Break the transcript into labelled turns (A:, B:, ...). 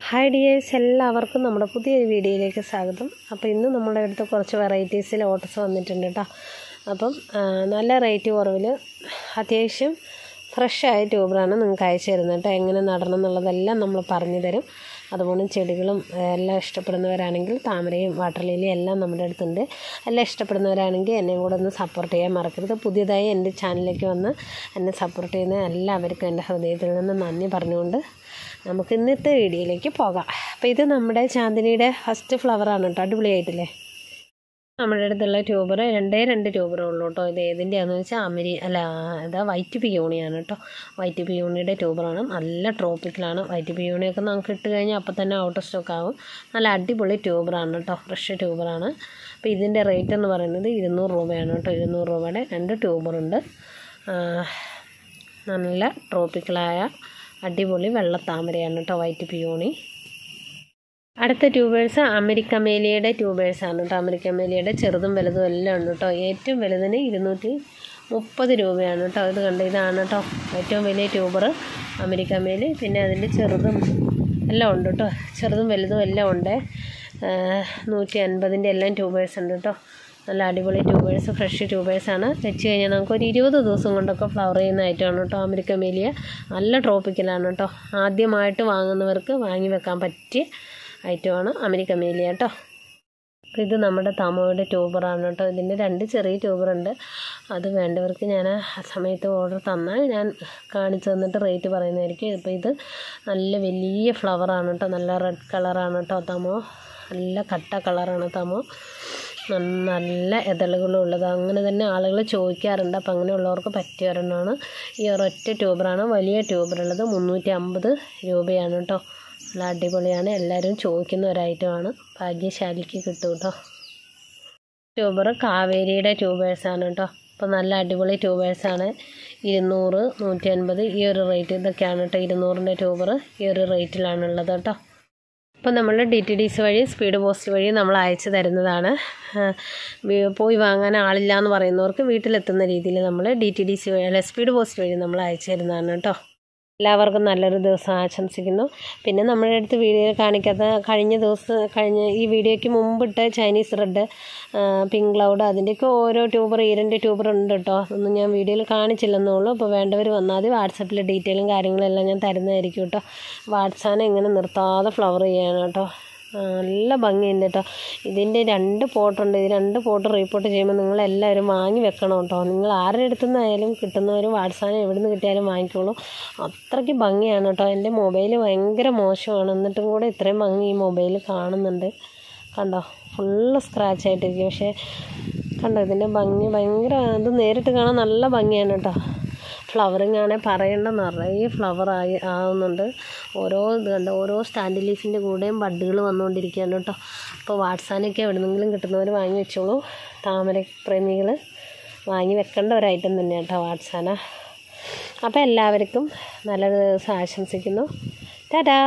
A: Hi dears, എല്ലാവർക്കും നമ്മുടെ പുതിയൊരു വീഡിയോയിലേക്ക് സ്വാഗതം. അപ്പോൾ ഇന്ന് നമ്മുടെ അടുത്ത് കുറച്ച് വെറൈറ്റീസിൽ ഓട്ടസ് വന്നിട്ടുണ്ട് കേട്ടോ. അപ്പം നല്ല റേറ്റ് കുറവിൽ അത്യാവശ്യം ഫ്രഷായ ട്യൂബറാണ് നിങ്ങൾക്ക് അയച്ചു തരുന്നത് കേട്ടോ. എങ്ങനെ നടണം എന്നുള്ളതെല്ലാം നമ്മൾ പറഞ്ഞു തരും. അതുപോലെ ചെടികളും എല്ലാം ഇഷ്ടപ്പെടുന്നവരാണെങ്കിൽ താമരയും വാട്ടർ ലില്ലിയും എല്ലാം നമ്മുടെ അടുത്തുണ്ട്. എല്ലാം ഇഷ്ടപ്പെടുന്നവരാണെങ്കിൽ എന്നെയും കൂടെ ഒന്ന് സപ്പോർട്ട് ചെയ്യാൻ മറക്കരുത്. പുതിയതായി എൻ്റെ ചാനലിലേക്ക് വന്ന് എന്നെ സപ്പോർട്ട് ചെയ്യുന്ന എല്ലാവർക്കും എൻ്റെ ഹൃദയത്തിൽ നിന്ന് നന്ദി പറഞ്ഞുകൊണ്ട് നമുക്ക് ഇന്നത്തെ വീഡിയോയിലേക്ക് പോകാം. അപ്പോൾ ഇത് നമ്മുടെ ചാന്ദിനിയുടെ ഫസ്റ്റ് ഫ്ലവറാണ് കേട്ടോ. അടിപൊളിയായിട്ടില്ലേ? നമ്മുടെ അടുത്തുള്ള ട്യൂബർ രണ്ട് ട്യൂബറേ ഉള്ളൂ കേട്ടോ. ഇത് ഏതിൻ്റെയാണെന്ന് വെച്ചാൽ ഇതാ വൈറ്റ് പിയോണിയാണ് കേട്ടോ. വൈറ്റ് പിയോണിയുടെ ട്യൂബറാണ്. നല്ല ട്രോപ്പിക്കലാണ്. വൈറ്റ് പിയോണിയൊക്കെ നമുക്ക് ഇട്ട് കഴിഞ്ഞാൽ അപ്പം തന്നെ ഔട്ട് ഓഫ് സ്റ്റോക്ക് ആകും. നല്ല അടിപൊളി ട്യൂബറാണ് കേട്ടോ. ഫ്രഷ് ട്യൂബറാണ്. അപ്പോൾ ഇതിൻ്റെ റേറ്റ് എന്ന് പറയുന്നത് 200 രൂപയാണ് കേട്ടോ. 200 രൂപയുടെ 2 ട്യൂബറുണ്ട്. നല്ല ട്രോപ്പിക്കലായ അടിപൊളി വെള്ളത്താമരയാണ് കേട്ടോ വൈറ്റ് പിയോണി. അടുത്ത ട്യൂബേഴ്സ് അമരിക്കമേലിയയുടെ ട്യൂബേഴ്സാണ് കേട്ടോ. അമരിക്കമേലിയയുടെ ചെറുതും വലുതും എല്ലാം ഉണ്ട് കേട്ടോ. ഏറ്റവും വലുതിന് 230 രൂപയാണ് കേട്ടോ. ഇത് കണ്ട്, ഇതാണ് കേട്ടോ ഏറ്റവും വലിയ ട്യൂബർ അമരിക്കമേലി. പിന്നെ അതിൻ്റെ ചെറുതും എല്ലാം ഉണ്ട് കേട്ടോ. ചെറുതും വലുതും എല്ലാം ഉണ്ട്. 150ൻ്റെ എല്ലാം ട്യൂബേഴ്സ് ഉണ്ട് കേട്ടോ. നല്ല അടിപൊളി ട്യൂബേഴ്സ്, ഫ്രഷ് ട്യൂബേഴ്സാണ്. വെച്ച് കഴിഞ്ഞാൽ നമുക്കൊരു 20 ദിവസം കൊണ്ടൊക്കെ ഫ്ലവർ ചെയ്യുന്ന ഐറ്റമാണ് കേട്ടോ അമരിക്കമേലിയ. നല്ല ട്രോപ്പിക്കലാണ് കേട്ടോ. ആദ്യമായിട്ട് വാങ്ങുന്നവർക്ക് വാങ്ങി വെക്കാൻ പറ്റിയ ഐറ്റമാണ് അമരിക്കമേലിയ കേട്ടോ. അപ്പോൾ ഇത് നമ്മുടെ തമോയുടെ ട്യൂബറാണ് കേട്ടോ. ഇതിൻ്റെ 2 ചെറിയ ട്യൂബറുണ്ട്. അത് വേണ്ടവർക്ക് ഞാൻ ആ സമയത്ത് ഓർഡർ തന്നാൽ ഞാൻ കാണിച്ചു തന്നിട്ട് റേറ്റ് പറയുന്നതായിരിക്കും. ഇപ്പോൾ ഇത് നല്ല വലിയ ഫ്ലവറാണ് കേട്ടോ. നല്ല റെഡ് കളറാണ് കേട്ടോ തമോ. നല്ല കട്ട കളറാണ് തമോ. നല്ല ഇതളുകളും ഉള്ളത്. അങ്ങനെ തന്നെ ആളുകൾ ചോദിക്കാറുണ്ട്. അപ്പം അങ്ങനെയുള്ളവർക്ക് പറ്റിയ ഒരെണ്ണമാണ്. ഈ ഒരൊറ്റ ട്യൂബറാണ്. വലിയ ട്യൂബറുള്ളത് 350 രൂപയാണ് കേട്ടോ. നല്ല അടിപൊളിയാണ്. എല്ലാവരും ചോദിക്കുന്ന ഒരൈറ്റമാണ്. ഭാഗ്യശാലിക്ക് കിട്ടും കേട്ടോ. ട്യൂബർ കാവേരിയുടെ ട്യൂബേഴ്സാണ് കേട്ടോ. അപ്പോൾ നല്ല അടിപൊളി ട്യൂബേഴ്സാണ്. 200, 150 ഈ ഒരു റേറ്റ് ഇതൊക്കെയാണ് കേട്ടോ. 200ൻ്റെ ട്യൂബർ ഈ ഒരു റേറ്റിലാണുള്ളത് കേട്ടോ. അപ്പോൾ നമ്മൾ DTDC വഴി സ്പീഡ് പോസ്റ്റ് വഴി നമ്മൾ അയച്ചു തരുന്നതാണ്. പോയി വാങ്ങാൻ ആളില്ല എന്ന് പറയുന്നവർക്ക് വീട്ടിലെത്തുന്ന രീതിയിൽ നമ്മൾ DTDC വഴി സ്പീഡ് പോസ്റ്റ് വഴി നമ്മൾ അയച്ചു തരുന്നതാണ് കേട്ടോ. എല്ലാവർക്കും നല്ലൊരു ദിവസം ആശംസിക്കുന്നു. പിന്നെ നമ്മുടെ അടുത്ത് വീഡിയോ കാണിക്കാത്ത കഴിഞ്ഞ ഈ വീഡിയോയ്ക്ക് മുമ്പിട്ട് ചൈനീസ് റെഡ്, പിങ്ക് ക്ലൗഡ്, അതിൻ്റെയൊക്കെ ഓരോ ട്യൂബർ 2 ട്യൂബർ ഉണ്ട് കേട്ടോ. അതൊന്നും ഞാൻ വീഡിയോയിൽ കാണിച്ചില്ലെന്നുള്ളൂ. അപ്പോൾ വേണ്ടവർ വന്നാൽ മതി. വാട്സപ്പിൽ ഡീറ്റെയിലും കാര്യങ്ങളെല്ലാം ഞാൻ തരുന്നതായിരിക്കും കേട്ടോ. വാട്സാനെ ഇങ്ങനെ നിർത്താതെ ഫ്ലവർ ചെയ്യാണ് കേട്ടോ. നല്ല ഭംഗിയുണ്ട് കേട്ടോ. ഇതിൻ്റെ 2 പോട്ടുണ്ട്. ഇത് 2 പോട്ട് റീപ്പോർട്ട് ചെയ്യുമ്പോൾ നിങ്ങളെല്ലാവരും വാങ്ങി വെക്കണം കേട്ടോ. നിങ്ങൾ ആരുടെ അടുത്തു നിന്നായാലും കിട്ടുന്നവരും വാട്സാപ്പ് എവിടെ നിന്ന് കിട്ടിയാലും വാങ്ങിക്കോളൂ. അത്രയ്ക്ക് ഭംഗിയാണ് കേട്ടോ. എൻ്റെ മൊബൈൽ ഭയങ്കര മോശമാണ്, എന്നിട്ടും കൂടെ ഇത്രയും ഭംഗി ഈ മൊബൈൽ കാണുന്നുണ്ട്. കണ്ടോ, ഫുള്ള് സ്ക്രാച്ച് ആയിട്ടിരിക്കും. പക്ഷേ കണ്ടോ, ഇതിൻ്റെ ഭംഗി ഭയങ്കര, അത് നേരിട്ട് കാണാൻ നല്ല ഭംഗിയാണ് കേട്ടോ. ഫ്ലവറിങ് ആണെങ്കിൽ പറയേണ്ട നിറയെ ആവുന്നുണ്ട്. ഇത് കണ്ടോ, ഓരോ സ്റ്റാൻഡ് ലീഫിൻ്റെ കൂടെയും ബഡ്ഡുകൾ വന്നുകൊണ്ടിരിക്കുകയാണ് കേട്ടോ. അപ്പോൾ വാട്സാനൊക്കെ എവിടെന്നെങ്കിലും കിട്ടുന്നവർ വാങ്ങി വെച്ചോളൂ. താമര പ്രേമികൾ വാങ്ങി വെക്കേണ്ട ഒരു ഐറ്റം തന്നെയാണ് കേട്ടോ വാട്സാന. അപ്പോൾ എല്ലാവർക്കും നല്ലൊരു ദിവസം ആശംസിക്കുന്നു. ടാറ്റാ.